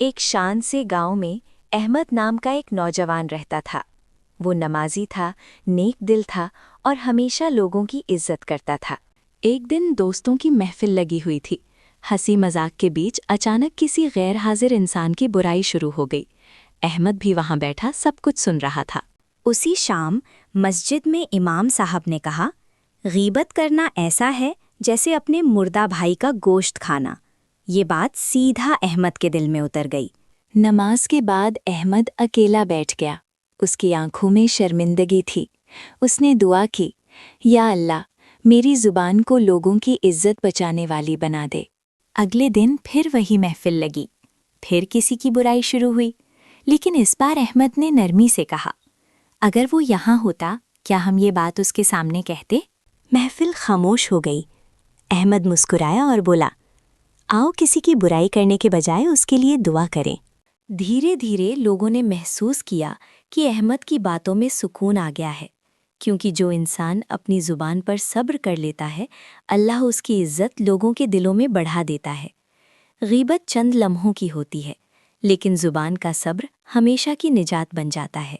ایک شان سے گاؤں میں احمد نام کا ایک نوجوان رہتا تھا۔ وہ نمازی تھا، نیک دل تھا اور ہمیشہ لوگوں کی عزت کرتا تھا۔ ایک دن دوستوں کی محفل لگی ہوئی تھی۔ ہنسی مذاق کے بیچ اچانک کسی غیر حاضر انسان کی برائی شروع ہو گئی۔ احمد بھی وہاں بیٹھا سب کچھ سن رہا تھا۔ اسی شام مسجد میں امام صاحب نے کہا، غیبت کرنا ایسا ہے جیسے اپنے مردہ بھائی کا گوشت کھانا۔ یہ بات سیدھا احمد کے دل میں اتر گئی۔ نماز کے بعد احمد اکیلا بیٹھ گیا۔ اس کی آنکھوں میں شرمندگی تھی۔ اس نے دعا کی، یا اللہ، میری زبان کو لوگوں کی عزت بچانے والی بنا دے۔ اگلے دن پھر وہی محفل لگی۔ پھر کسی کی برائی شروع ہوئی، لیکن اس بار احمد نے نرمی سے کہا، اگر وہ یہاں ہوتا کیا ہم یہ بات اس کے سامنے کہتے؟ محفل خاموش ہو گئی۔ احمد مسکرایا اور بولا، آؤ کسی کی برائی کرنے کے بجائے اس کے لیے دعا کریں۔ دھیرے دھیرے لوگوں نے محسوس کیا کہ احمد کی باتوں میں سکون آ گیا ہے، کیونکہ جو انسان اپنی زبان پر صبر کر لیتا ہے، اللہ اس کی عزت لوگوں کے دلوں میں بڑھا دیتا ہے۔ غیبت چند لمحوں کی ہوتی ہے، لیکن زبان کا صبر ہمیشہ کی نجات بن جاتا ہے۔